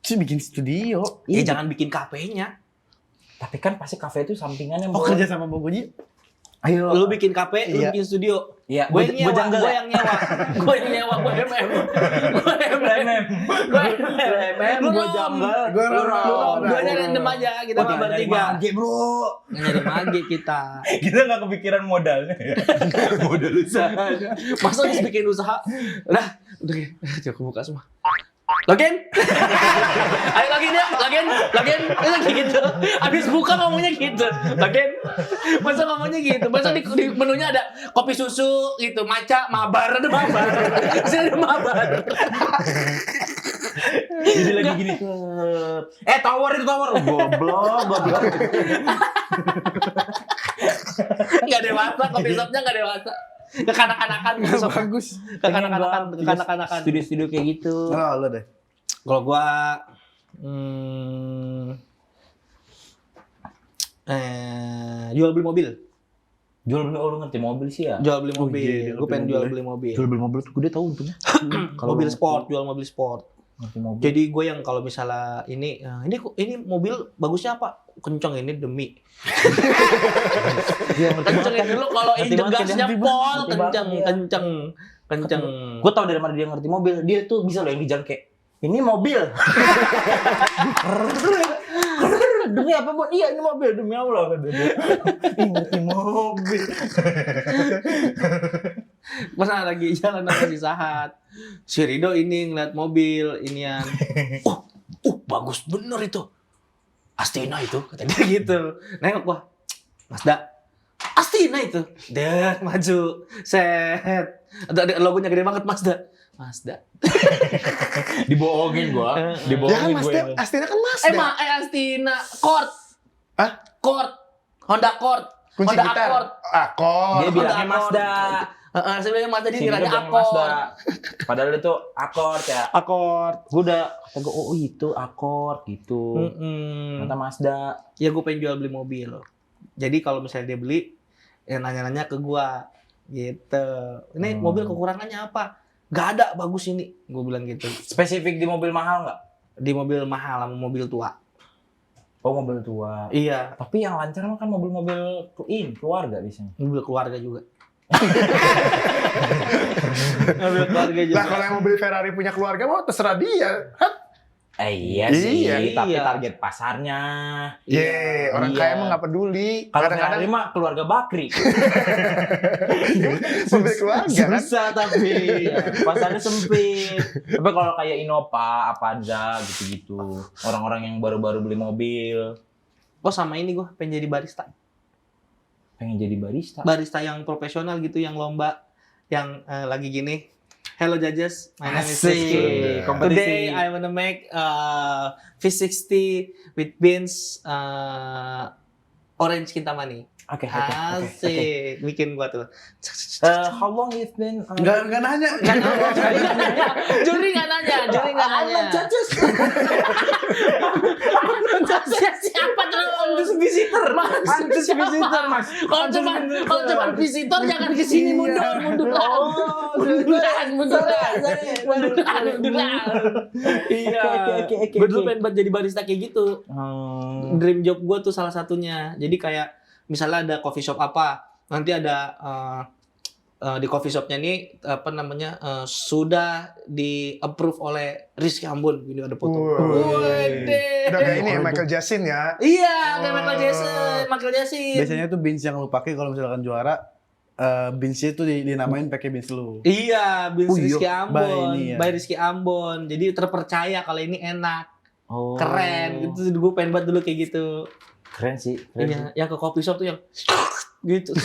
Terus bikin studio. Jangan bikin kafenya. Tapi kan pasti cafe itu sampingannya. Oh kerja sama Bogoji? Ayo. Lu bikin kafe, lu Iya. bikin studio. Iya. Gue yang nyewa, jungle gue ya? yang nyewa. Gue yang nyewa, gue MM. Gue MM. Gue MM. Gue Rom. jungle. Gue Lu Rom. Rom. Gue nyari random aja, kita mah bertiga. bro. Nyari mage kita. Kita gak kepikiran modalnya ya. Modal usahanya. Masa harus bikin usaha? Udah ya. Jangan buka semua. Login. Ayo login ya, login. Lagi gitu. Abis buka ngomongnya gitu. Login. Masa ngomongnya gitu. Masa di menunya ada kopi susu gitu, maca, mabar, ada mabar. Sini ada mabar. Jadi lagi gini. Tower itu tower. Goblok. Enggak dewasa, kopi shopnya enggak dewasa. Kekanak-kanakan kopi shop. Bagus. Kekanak-kanakan. Studio-studio kayak gitu. Oh, lo deh. Kalau gua jual beli mobil. Jual beli, lu ngerti mobil sih ya? Jual beli Oh, mobil. iya, Gue pengen jual beli mobil. Jual beli mobil tuh gede tau untungnya. Kalau Mobil sport, jual mobil sport. ngerti mobil. Jadi gue yang kalau misalnya ini mobil bagusnya apa? Kenceng ini demi. Kenceng ini lu kalau injek gasnya pol, kenceng. Gue tau dari mana dia ngerti mobil. Dia tuh bisa loh yang di jalan kayak ini mobil. Demi apa Bon? Iya ini mobil demi Allah kata dia. Ngerti mobil. Masa lagi jalan sama si Sahat. Si Rido ini ngeliat mobil inian. Bagus bener itu. Astina itu kata dia gitu. Nengok gua. Mazda. Astina itu. Deh maju. Set. Ada logonya gede banget Mazda. Dibohongin gua. Ya Mas Dep, Astina kan Mas Dep. Astina. Court. Hah? Court. Honda Accord. Kunci Honda gitar. Accord. Akor. Dia bilangnya Honda Accord. Mazda. Sebenarnya Mazda dia Sini kiranya tuh Accord. Mazda. Padahal itu Accord ya. Accord. Gue udah kata gue, oh itu Accord gitu. Ternyata Mazda. Ya gue pengen jual beli mobil. Jadi kalau misalnya dia beli, ya nanya-nanya ke gue. Gitu. Ini mobil kekurangannya apa? Gak ada, bagus ini. Gue bilang gitu. Spesifik di mobil mahal nggak? Di mobil mahal sama mobil tua. Oh mobil tua. Iya. Tapi yang lancar mah kan mobil-mobil keluarga biasanya. Mobil keluarga juga. Mobil keluarga juga. Lah kalau yang mobil Ferrari punya keluarga mau terserah dia. Hah? Iya sih, Iya. tapi Iya. target pasarnya. Orang Iya. kaya emang nggak peduli. Kalau Kadang-kadang Ferrari mah keluarga Bakri. mobil keluarga kan. Susah tapi pasarnya sempit. Tapi kalau kayak Innova, Avanza gitu-gitu, orang-orang yang baru-baru beli mobil Oh sama ini gue pengen jadi barista. pengen jadi barista. Barista yang profesional gitu, yang lomba, yang lagi gini. Hello judges, my name is Asik. Rizky. Kompetisi. Today I wanna make V60 with beans orange kintamani. Oke. Asik, bikin gua tuh. How long you've been? Enggak nanya. Juri nggak nanya. Siapa tuh? Antus visitor, mas. Kalau cuma visitor jangan kesini, mundur. Iya. Oke. Gue dulu pengen buat jadi barista kayak gitu. Dream job gue tuh salah satunya. Jadi kayak misalnya ada coffee shop apa, nanti ada di coffee shopnya ini apa namanya sudah di approve oleh Rizky Ambon. Ini ada foto. Udah kayak ini ya Michael Jackson ya. Iya, kayak Michael Jackson. Biasanya tuh beans yang lu pakai kalau misalkan juara, beansnya tuh dinamain pakai beans lu. Iya, Beans Oh iya, Rizky by Ambon, ini ya. by Rizky Ambon. Jadi terpercaya kalau ini enak, Oh. keren. Gitu gue pengen banget dulu kayak gitu. Keren sih. Iya, yang ke coffee shop tuh yang gitu.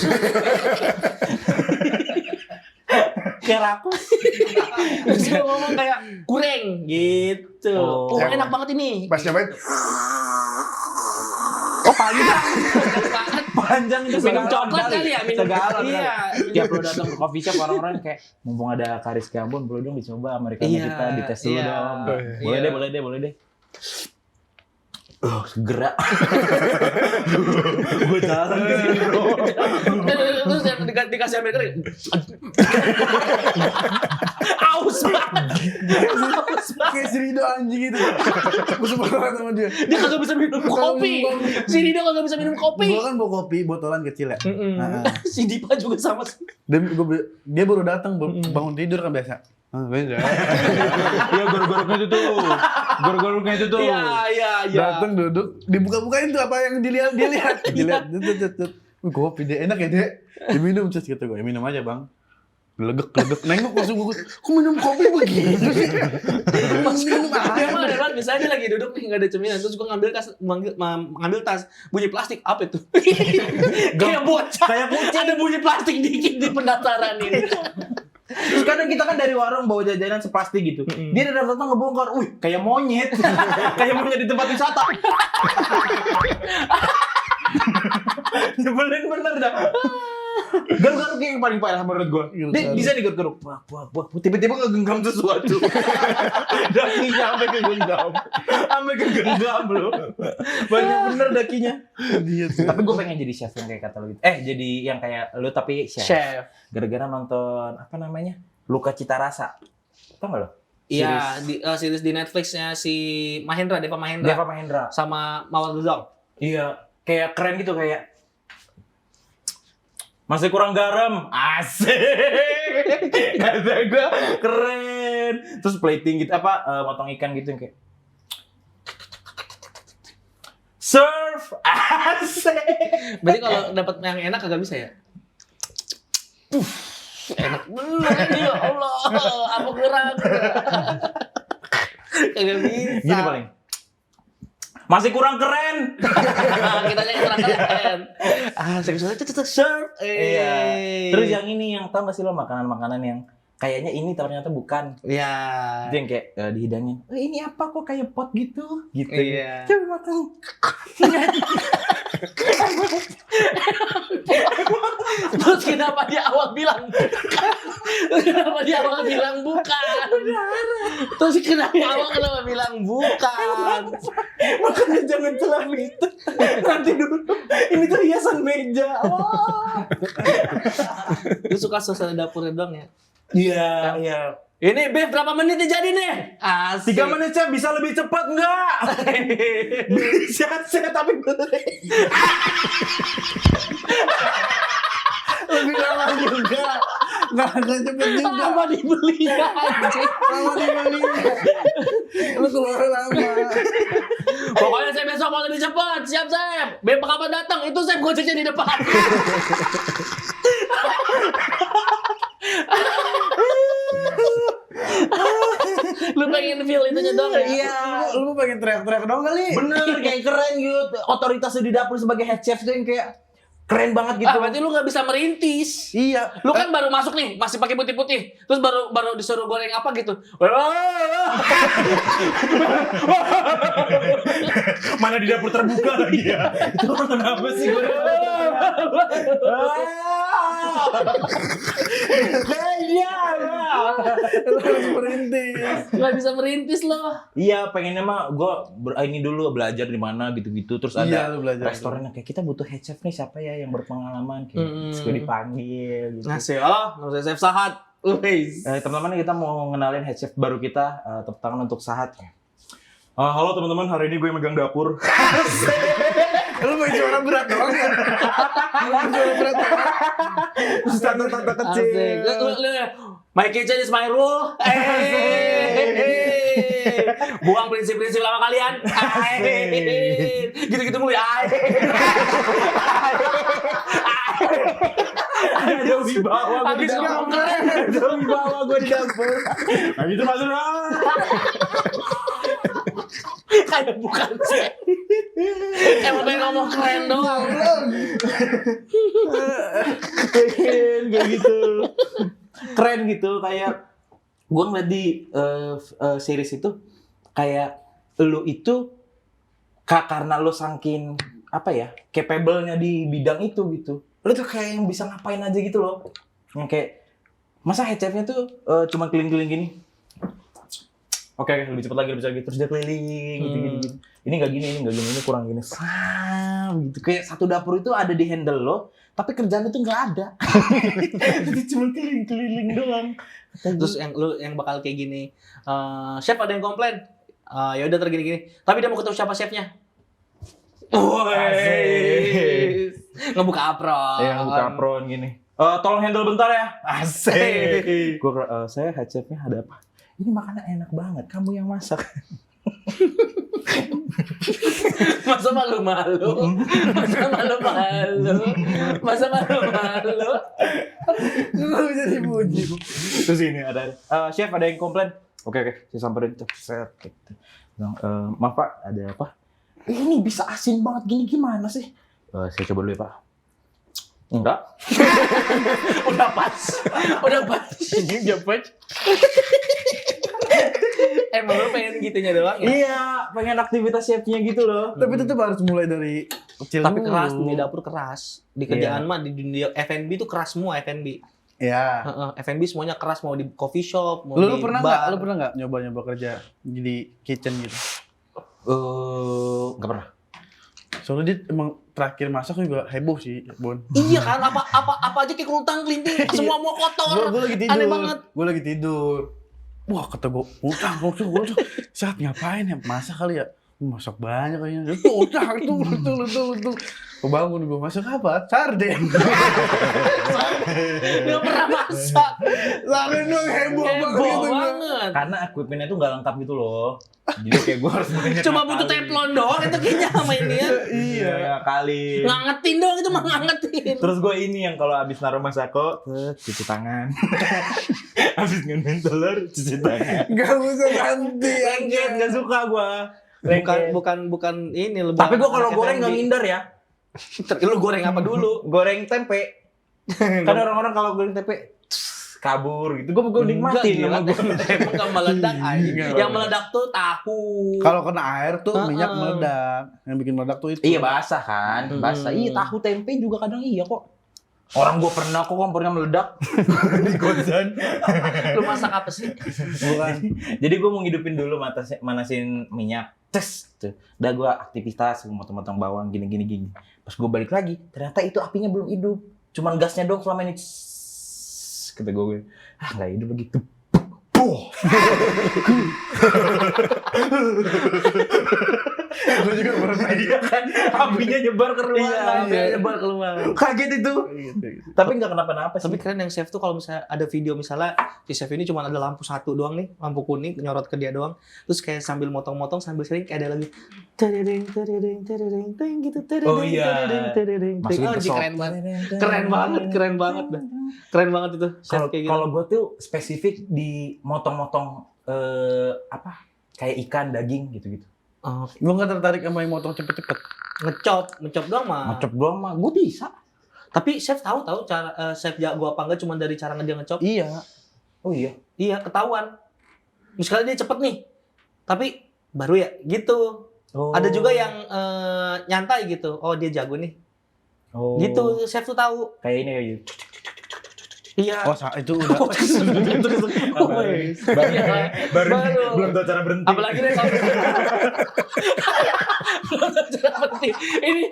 Kayak rakus. Terus dia ngomong kayak kurang gitu. Oh. Enak banget ini. Pas nyobain, Oh panjang. Panjang itu Minum coklat kali ya, minum segala. iya. Tiap lo datang ke coffee shop orang-orang kayak mumpung ada Karis Ambon, boleh dong dicoba americano Iya, kita dites dulu iya. dong. Iya. Boleh deh. Gerak. Gue jalan ke sini bro. Terus dikasih Amerika. Aus banget. Kayak si Rido anjing itu. Gue suka banget sama dia. Dia kagak bisa minum kopi. Si Rido kagak bisa minum kopi. Gue kan bawa kopi botolan kecil ya. Nah, Si Dipa juga sama sih. dia baru datang bangun tidur kan biasa. Beda. Iya gor-gornya itu tuh. Iya. Datang duduk, dibuka-bukain tuh apa yang dia lihat. Dilihat. Kopi deh enak ya dek. Diminum terus kata gue, minum aja bang. Gelegek. Nengok langsung gue, kok minum kopi begitu sih? Minum Dia mah aja. ada banget, misalnya dia lagi duduk nih nggak ada cemilan, terus gue ngambil tas, bunyi plastik apa itu? Kayak bocah, Kayak kucing. ada bunyi plastik dikit di pendaftaran ini. Terus kadang kita kan dari warung bawa jajanan seplastik gitu. Dia datang ngebongkar, wih kayak monyet. Kayak monyet di tempat wisata. Nyebelin bener dah. Garuk-garuk yang paling parah menurut gue. Dia bisa nih garuk-garuk. Wah. Tiba-tiba ngegenggam sesuatu. Dakinya sampai kegenggam loh. Banyak bener dakinya. Tapi gue pengen jadi chef yang kayak kata lo gitu. Jadi yang kayak lo tapi chef. Gara-gara nonton apa namanya? Luka Cita Rasa. Tau gak lo? Iya, series di Netflixnya si Mahendra, Deva Mahendra. sama Mawar Guzong. Iya, kayak keren gitu kayak masih kurang garam. Asik. Kata gue keren. Terus plating gitu motong ikan gitu yang kayak serve. Asik. Berarti kalau dapat yang enak kagak bisa ya? Enak bener ini ya Allah, apa gerak? Kagak bisa. Gini paling. Masih kurang keren. Kita yang kurang keren. Seksualnya tuh serve. Iya. Terus yang ini yang tau gak sih lo makanan-makanan yang kayaknya ini ternyata bukan. Iya. Itu yang kayak dihidangin. Ini apa kok kayak pot gitu? Gitu. Iya. Coba makan. Terus kenapa di awal bilang bukan? Kenapa di awal bilang bukan? Terus kenapa bilang bukan? Makanya jangan celah itu. Nanti dulu. Ini tuh hiasan meja. Lu suka suasana dapurnya doang ya? Iya, iya. Ini Bev berapa menit nih jadi nih? Asik. 3 menit Chef, bisa lebih cepat enggak? Bisa tapi beli. Lebih lama juga. Nggak cepet juga. Lama dibeli anjing. Lama dibeli. Lu keluar lama. Pokoknya saya besok mau lebih cepat. Siap, Chef. Bev kapan datang? Itu Chef gojeknya di depan. Lu pengen feel itunya dong ya? Iya. Lu pengen teriak-teriak dong kali? Bener, kayak keren gitu. Otoritasnya di dapur sebagai head chef tuh yang kayak keren banget gitu. Berarti lu gak bisa merintis. Iya. Lu kan baru masuk nih, masih pakai putih-putih. Terus baru disuruh goreng apa gitu. Mana di dapur terbuka lagi ya? Itu kenapa sih gue? Lu harus merintis. Gak bisa merintis loh. Iya, pengennya mah gue ini dulu belajar di mana gitu-gitu. Terus ada Iya, lu belajar. restoran yang kayak kita butuh head chef nih, siapa ya yang berpengalaman kayak terus gue dipanggil gitu. Ngasih, nggak usah Chef Sahat. Wes. Teman-teman, kita mau ngenalin head chef baru kita. Tepuk tangan untuk Sahat. Halo teman-teman, hari ini gue megang dapur. Lu main suara berat doang ya? Lu main suara berat doang. Tanda-tanda kecil. Asik. Lu my kitchen is my rule. Buang prinsip-prinsip lama kalian. Gitu-gitu mulu ya. Ada wibawa gue di Habis dapur. ngomong keren. Ada wibawa gue di dapur. Nah gitu masuk. Kayak bukan sih. Emang pengen ngomong keren doang. Kayak gitu. Keren gitu, kayak gue ngeliat di series itu kayak lu itu karena lu saking apa ya, capable-nya di bidang itu gitu. Lu tuh kayak yang bisa ngapain aja gitu loh. Yang kayak masa head chef-nya tuh cuma keliling-keliling gini. Oke, lebih cepat lagi terus dia keliling gitu. Ini nggak gini, ini kurang gini. Gitu. Kayak satu dapur itu ada di handle lo, tapi kerjaan itu nggak ada. Jadi cuma keliling-keliling doang. Terus yang bakal kayak gini, chef ada yang komplain, ya udah tergini-gini. Tapi dia mau ketemu siapa chefnya? Ngebuka apron. Iya, ngebuka apron gini. Tolong handle bentar ya. Asik. Saya head chefnya ada apa? Ini makanan enak banget. Kamu yang masak. Masa malu-malu. Lu bisa dipuji. Terus ini ada. Chef ada yang komplain. Oke, saya samperin. Set. Gitu. Maaf Pak, ada apa? Ini bisa asin banget gini gimana sih? Saya coba dulu ya Pak. Enggak. Udah pas. Ini udah pas. Emang lu pengen gitunya doang ya? Iya, pengen aktivitas chefnya gitu loh. Tapi tetap harus mulai dari kecil Tapi dulu. keras, di dapur keras. Di kerjaan mah, di dunia F&B tuh keras semua F&B. Ya. F&B semuanya keras, mau di coffee shop, mau Lu di pernah bar. nggak nyoba kerja di kitchen gitu? Enggak pernah. Soalnya dia emang terakhir masak juga heboh sih, Bon. Iya kan, apa aja kayak kultang kelinting, semua mau kotor. Gue lagi tidur. Aneh banget. Gue lagi tidur. Wah, kata gue, utang. Saat ngapain ya? Masak kali ya? Masak banyak kayaknya. Utang, betul. Kebangun gue, masak apa? Sarden. Gak pernah masak. Sarden dong heboh Heboh banget. Karena equipment-nya tuh nggak lengkap gitu loh. Jadi kayak gue harus banyak Cuma butuh teflon doang itu kayaknya sama ini ya. Iya kali. Ngangetin doang itu mah ngangetin. Terus gue ini yang kalau abis naruh masako, cuci tangan. Abis ngemin telur, cuci tangan. Gak usah ganti. Lengket, gak suka gue. Bukan ini lebih. Tapi gue kalau goreng gak ngindar ya. Lu goreng apa dulu? Goreng tempe. Kan orang-orang kalau goreng tempe kabur gitu. Gue nikmatin sama gue. Emang nggak meledak aja. Yang meledak tuh tahu. Kalau kena air tuh minyak meledak. Yang bikin meledak tuh itu. Iya basah kan, basah. Iya tahu tempe juga kadang iya kok. Orang gue pernah kok kompornya meledak di kosan. Lu masak apa sih? Bukan. Jadi gue mau ngidupin dulu manasin minyak. Tes tuh. Udah gue aktivitas motong-motong bawang gini. Pas gue balik lagi, ternyata itu apinya belum hidup. Cuman gasnya doang selama ini. Kata gue, nggak hidup begitu. Gue juga pernah. Iya kan, apinya nyebar ke ruangan. Nyebar keluar. Kaget itu. Tapi nggak kenapa-napa sih. Tapi keren yang chef tuh kalau misalnya ada video misalnya si chef ini cuma ada lampu satu doang nih, lampu kuning nyorot ke dia doang. Terus kayak sambil motong-motong sambil sering kayak ada lagi tereng gitu Oh iya. keren banget. Keren banget itu. Chef kayak gitu. Kalau gue tuh spesifik di motong-motong kayak ikan, daging gitu-gitu. Oh, Gue nggak tertarik sama yang motong cepet-cepet. ngecop doang mah. Ngecop doang mah, gue bisa. Tapi chef tahu cara chef jago apa enggak cuma dari cara dia ngecop. Iya. Oh iya. Iya, ketahuan. Misalnya dia cepet nih. Tapi baru ya gitu. Oh. Ada juga yang nyantai gitu. Oh, dia jago nih. Oh. Gitu, chef tuh tahu. Kayak ini kayak gitu. Iya. Oh, itu udah. Baru belum tahu cara berhenti. Apalagi deh kalau belum tahu cara berhenti.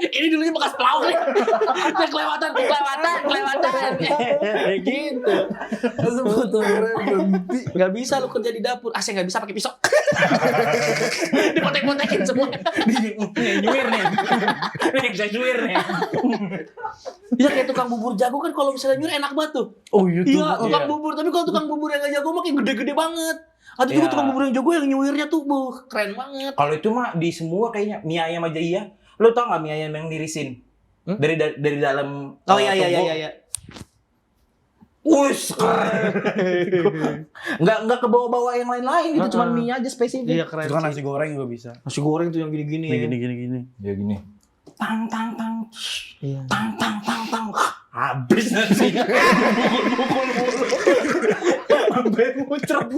Ini dulunya bekas pelawak nih. Dia kelewatan. Gitu. Berhenti. Nggak bisa lu kerja di dapur. Saya nggak bisa pakai pisau. Dipotek-potekin semua. Nyuir nih. Bisa nyuir nih. Iya kayak tukang bubur jago kan kalau misalnya nyuir enak banget tuh. Oh iya tuh. Iya, tukang bubur. Tapi kalau tukang bubur yang nggak jago mah kayak gede-gede banget. Ada juga Iya. tukang bubur yang jago yang nyuirnya tuh, keren banget. Kalau itu mah di semua kayaknya mie ayam aja iya. Lo tau nggak mie ayam yang nirisin? Dari dalam Oh iya. Wus, nggak ke bawah-bawah yang lain-lain gitu, cuman mie aja spesifik. Iya keren. Itu kan sih. nasi goreng juga bisa. Nasi goreng tuh yang gini-gini ya. Gini. Ya gini. Tang. Iya. Tang. Habis nasinya. Bukul mulu. Sampai muncrat.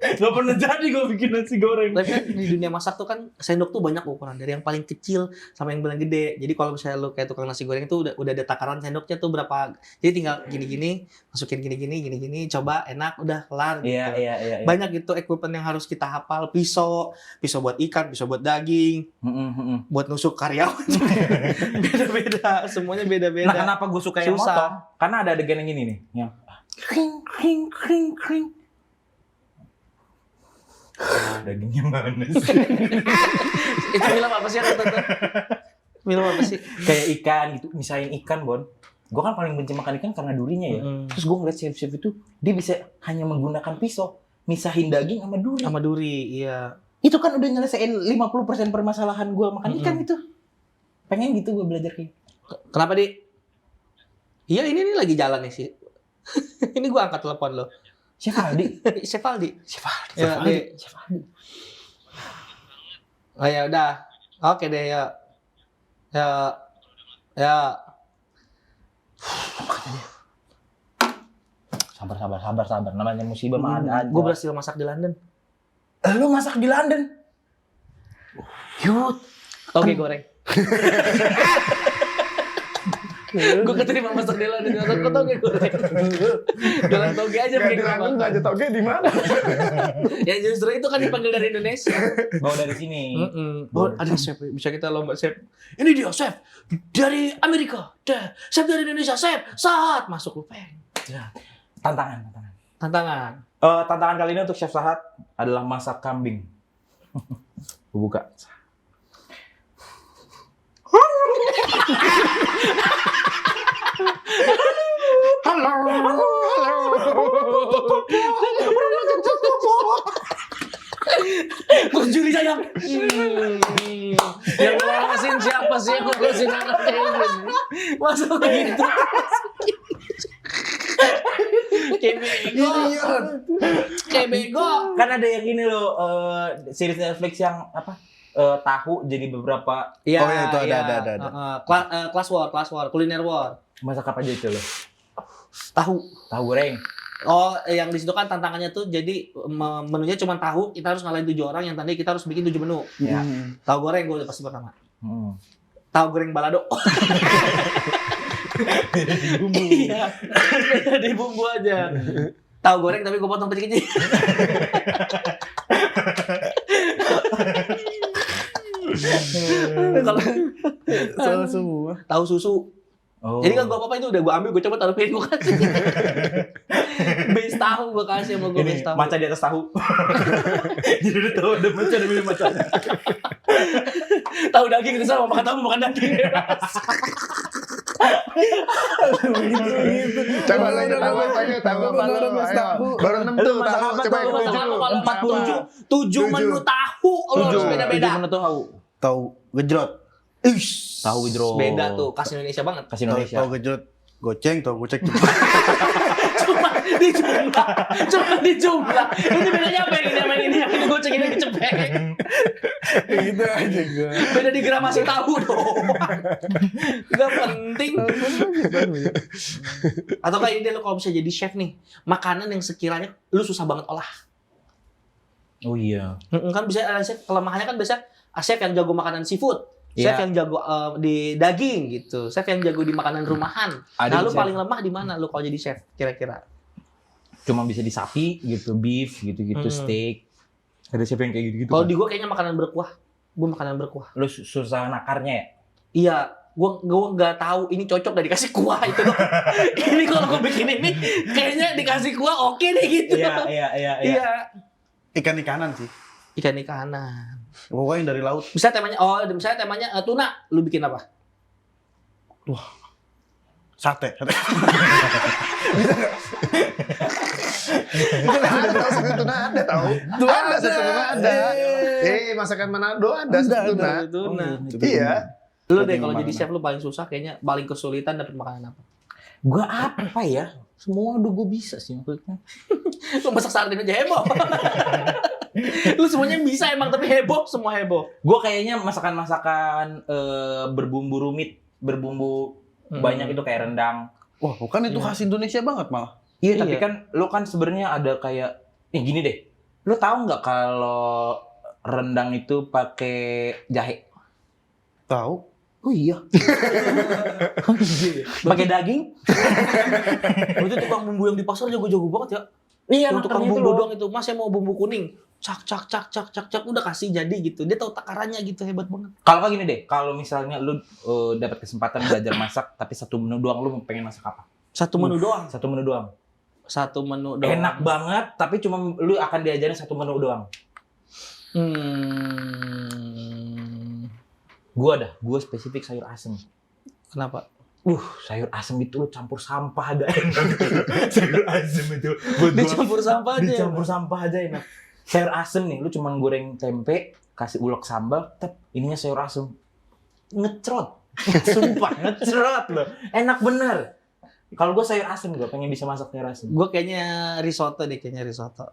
Gak pernah jadi gue bikin nasi goreng. Tapi kan di dunia masak tuh kan sendok tuh banyak ukuran dari yang paling kecil sama yang paling gede. Jadi kalau misalnya lu kayak tukang nasi goreng itu udah ada takaran sendoknya tuh berapa. Jadi tinggal gini-gini, masukin gini-gini, coba enak udah kelar gitu. Iya. Banyak gitu equipment yang harus kita hafal, pisau buat ikan, pisau buat daging, buat nusuk karyawan. Beda-beda, semuanya beda-beda. Nah, kenapa gue suka yang Susah. motong? Karena ada adegan yang ini nih, yang kring. Dagingnya mana sih? Itu film apa sih yang lu tonton? Film apa sih? Kayak ikan gitu, misahin ikan, Bon. Gue kan paling benci makan ikan karena durinya ya. Terus gue ngeliat chef itu, dia bisa hanya menggunakan pisau, misahin daging sama duri. Sama duri, iya. Itu kan udah nyelesain 50% permasalahan gue makan ikan itu. Pengen gitu gue belajar kayak. Kenapa, Di? Iya, ini lagi jalan nih sih. Ini gue angkat telepon lo. Chef Aldi. Chef Aldi. Ya, Chef Aldi. Oh ya udah. Oke deh ya. Ya. Sabar. Namanya musibah mah ada aja. Gue berhasil masak di London. Lu masak di London? Yut. Toge goreng. Gue keterima masak di London. Gue toge goreng. Jalan toge aja Gak pakai di London, gerobak. gak ada toge di mana? Ya justru itu kan dipanggil dari Indonesia. Bawa dari sini. Oh, ada chef. Bisa kita lomba chef. Ini dia chef dari Amerika. Chef dari Indonesia. Chef. Saat masuk lu peng. Ya. Tantangan. Tantangan. Tantangan kali ini untuk Chef Sahat adalah masak kambing. Gue buka. Bos Juli sayang. Yang ngawasin siapa sih yang ngawasin anak kayak gini? Masa begitu? Kayak bego. Kan ada yang ini loh, series Netflix yang apa? Tahu jadi beberapa Iya, Oh, iya, itu ada. Class war, kuliner war. masak apa aja itu loh. Tahu. Tahu goreng. Oh, yang di situ kan tantangannya tuh jadi menunya cuma tahu, kita harus ngalahin 7 orang yang tadi kita harus bikin 7 menu. Ya. Tahu goreng gue udah pasti pertama. Tahu goreng balado. Bumbu. Iya. Beda di bumbu aja. Tahu goreng tapi gue potong kecil-kecil. Kalau Salah semua. tahu susu. Oh. Jadi kan gue apa-apa itu udah gue ambil, gue coba taruh piring gue kasih. Base tahu gue kasih sama gue base Ini tahu. maca di atas tahu. Jadi udah tahu ada maca ada minum maca. Tahu daging itu sama makan tahu makan daging. Coba tanya tahu apa lu? Ayo. Baru 6 tuh tahu. Coba yang Kalau 7 menu tahu lo harus beda-beda. Mana tahu? Tahu gejrot. Tahu hidro. Beda tuh, khas Indonesia banget. Kasih Indonesia. Tahu gejrot. Goceng, tahu gocek. Cuma di jumlah. Ini bedanya apa yang ini sama ini? Yang ini goceng, ini cepet. Gitu aja gue. Beda di gramasi tahu dong. Gak penting. Atau kayak ini deh, lo kalau bisa jadi chef nih, makanan yang sekiranya lu susah banget olah. Oh iya. Kan bisa ada chef, kelemahannya kan biasa chef yang jago makanan seafood. Chef Iya. yang jago di daging gitu. Chef yang jago di makanan rumahan. Ada Nah, lu chef. paling lemah di mana lu kalau jadi chef kira-kira? Cuma bisa di sapi gitu, beef gitu-gitu, steak. Ada siapa yang kayak gitu-gitu? Kalau kan? di gua kayaknya makanan berkuah. Gua makanan berkuah. Lu susah nakarnya ya? Iya, gua nggak tahu ini cocok gak dikasih kuah itu loh. Ini kalau gua bikin ini kayaknya dikasih kuah oke deh gitu. Iya. Ikan-ikanan sih. Ikan-ikanan. Pokoknya yang dari laut. Misalnya temanya tuna, lu bikin apa? Sate. Ada tahu sate tuna ada tahu. Ada sate tuna ada. Masakan Manado ada sate tuna. Tuna. Iya. Lu deh Tapi kalau gimana? jadi chef lu paling susah kayaknya paling kesulitan dapat makanan apa? Gua apa ya? Semua udah gue bisa sih maksudnya. Lu masak sardin aja heboh. Lu semuanya bisa emang tapi heboh, semua heboh. Gue kayaknya masakan-masakan berbumbu rumit, berbumbu banyak itu kayak rendang. Wah, bukan itu khas Indonesia banget malah. Iya, tapi Iya. kan lu kan sebenarnya ada kayak gini deh. Lu tahu nggak kalau rendang itu pakai jahe? Tahu? Oh iya. Pakai daging? Itu tukang bumbu yang di pasar jago-jago banget ya. Iya, Yang tukang nakarnya itu bumbu loh. doang itu, Mas saya mau bumbu kuning. Cak udah kasih jadi gitu. Dia tahu takarannya gitu, hebat banget. Kalau kayak gini deh, kalau misalnya lu dapat kesempatan belajar masak tapi satu menu doang, lu pengen masak apa? Satu menu doang. Satu menu doang. Satu menu doang. Enak banget, tapi cuma lu akan diajarin satu menu doang. Gua spesifik sayur asem. Kenapa? Sayur asem itu lu campur sampah ada enak. Sayur asem itu buat Dicampur sampah aja. dicampur sampah aja enak. Sayur asem nih, lu cuma goreng tempe, kasih ulek sambal, ininya sayur asem. Ngecrot. Sumpah, ngecrot loh. Enak bener. Kalau gue sayur asem, gue pengen bisa masak sayur asem. Gue kayaknya risotto deh, risotto.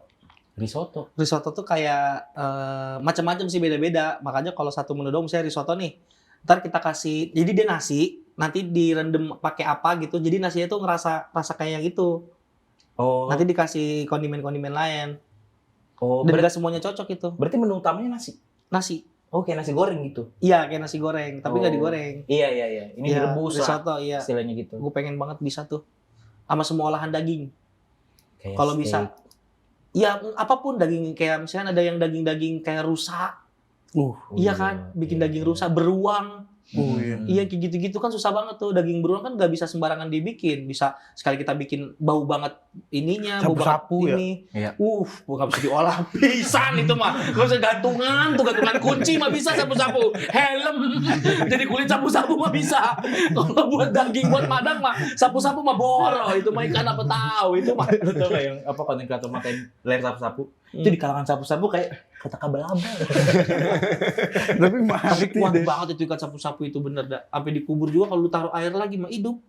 Risotto tuh kayak macam-macam sih, beda-beda. Makanya kalau satu menu doang misalnya risotto nih, ntar kita kasih, jadi dia nasi, nanti direndam pakai apa gitu, jadi nasinya tuh rasa kayak gitu. Oh. Nanti dikasih kondimen-kondimen lain. Oh, Dan gak semuanya cocok itu. berarti menu utamanya nasi. Nasi. Oh, kayak nasi goreng gitu. Iya, kayak nasi goreng, tapi nggak Oh. digoreng. Iya. Ini Iya, direbus lah. risotto, iya. Istilahnya gitu. Gue pengen banget bisa tuh. Sama semua olahan daging. Kayak Kalau steak. bisa. Ya, apapun daging, kayak misalnya ada yang daging-daging kayak rusa. Oh, Iya kan? Bikin daging rusa, beruang. Iya. Iya, kayak gitu-gitu kan susah banget tuh. Daging beruang kan nggak bisa sembarangan dibikin. Bisa sekali kita bikin bau banget ininya, bau Sapu-sapu banget ya? ini. Iya. Bukan bisa diolah. Pisan itu mah. Gak usah gantungan kunci mah bisa sapu-sapu. Helm. Jadi kulit sapu-sapu mah bisa. Kalau buat daging, buat madang mah sapu-sapu mah boro. Itu mah ikan apa tahu. Itu mah. Lu tau gak yang apa konten kreator makan layar sapu-sapu? Itu di kalangan sapu-sapu kayak kata abal-abal. Tapi mahal Tapi kuat banget itu ikan sapu-sapu itu bener dah. Sampai dikubur juga kalau lu taruh air lagi mah hidup.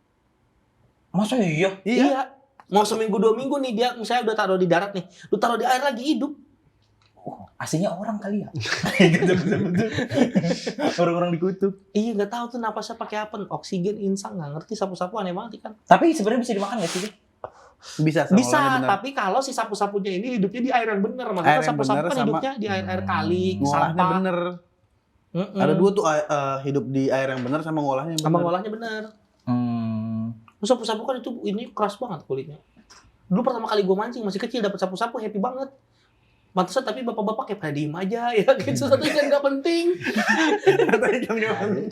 Masa iya? Iya. Mau seminggu 2 minggu nih dia misalnya udah taruh di darat nih. Lu taruh di air lagi hidup. AC-nya orang kali ya. Orang-orang dikutuk. Iya nggak tahu tuh napasnya pakai apa, oksigen insang nggak ngerti, sapu-sapu aneh banget kan. Tapi sebenarnya bisa dimakan nggak sih? Dik? Bisa, sama Bisa, olahnya bener. tapi kalau si sapu-sapunya ini hidupnya di air yang bener, Air maksudnya yang sapu-sapu bener kan sama- hidupnya di air kali, Ngolahnya sampah. bener. Ada dua tuh hidup di air yang bener sama ngolahnya yang Sama bener. ngolahnya bener. Hmm. Terus sapu-sapu kan itu ini keras banget kulitnya. Dulu pertama kali gue mancing masih kecil dapat sapu-sapu happy banget. Pantesan tapi bapak-bapak kayak pada diem aja ya gitu, satu ikan nggak penting.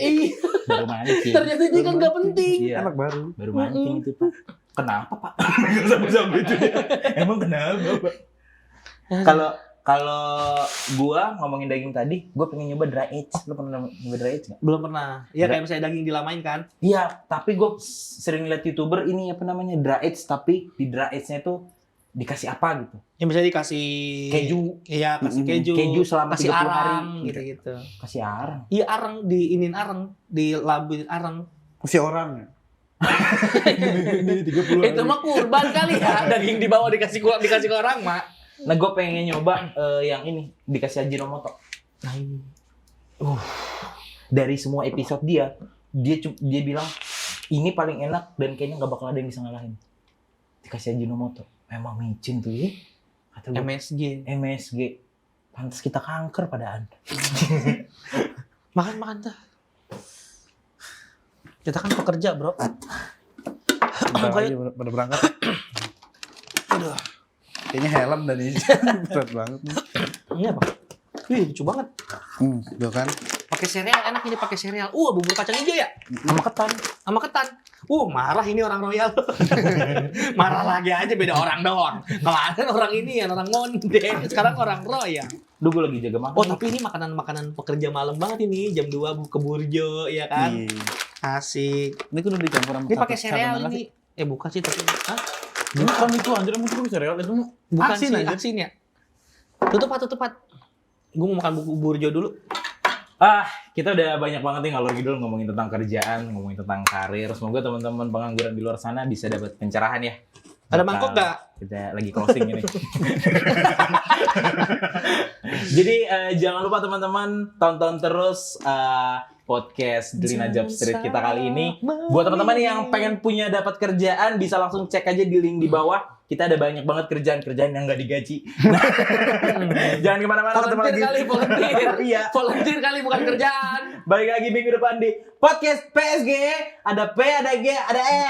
Iya, Baru mancing. ternyata itu kan nggak penting. Iya. Anak baru. Baru mancing itu Pak. Kenapa Pak? Sapu-sapu itu. Emang kenapa Pak? Kalau gua ngomongin daging tadi, gua pengen nyoba dry age. Lu pernah nyoba dry age nggak? Belum pernah. Ya kayak misalnya daging dilamain kan. Iya, tapi gua sering lihat YouTuber ini apa namanya dry age, tapi di dry age-nya itu dikasih apa gitu? Ya misalnya dikasih Keju. Iya, kasih Mm-mm. keju. Keju selama kasih 30 hari. arang gitu-gitu. Kasih arang. Iya arang, diinin arang, dilabuin arang. Si orang ya. Itu mah kurban kali ya, daging dibawa dikasih ke orang, Mak. Nah, gue pengen nyoba yang ini dikasih Ajinomoto. Dari semua episode dia bilang ini paling enak dan kayaknya nggak bakal ada yang bisa ngalahin. Dikasih Ajinomoto. Emang micin tuh ya. Kata gua, MSG. Pantas kita kanker padaan. Makan tuh. Kita kan pekerja, Bro. Bentar lagi pada berangkat. Aduh. Kayaknya helm dan ini berat banget nih. Ini apa? Wih, lucu banget. Tuh kan. Pakai sereal, enak ini pakai sereal. Bubur kacang hijau ya? Sama ketan. Marah ini orang Royal. Marah lagi aja, beda orang doang. Kemarin orang ini ya, orang Monde. Sekarang orang Royal. Duh, gue lagi jaga makan. Tapi ini makanan pekerja malam banget ini. Jam 2 ke burjo, ya kan? Iya. Asik. Ini kan udah dicampur sama Ini pakai satu sereal nasi. ini. Bukan sih tapi. Hah? Bukan itu anjir, emang itu sereal itu mah Bukan asin sih, aja. asin ya. Tutup. Gue mau makan burjo dulu. Kita udah banyak banget nih ngalor ngidul ngomongin tentang kerjaan, ngomongin tentang karir. Semoga teman-teman pengangguran di luar sana bisa dapat pencerahan ya. Ada mangkok nggak? Kita lagi closing ini. Jadi jangan lupa teman-teman tonton terus podcast Delina Job Street kita kali ini. Buat teman-teman yang pengen punya dapat kerjaan bisa langsung cek aja di link di bawah. Kita ada banyak banget kerjaan-kerjaan yang nggak digaji. Nah, jangan kemana-mana. Volunteer. Iya. Volunteer kali bukan kerjaan. Balik lagi minggu depan di podcast PSG. Ada P, ada G, ada E.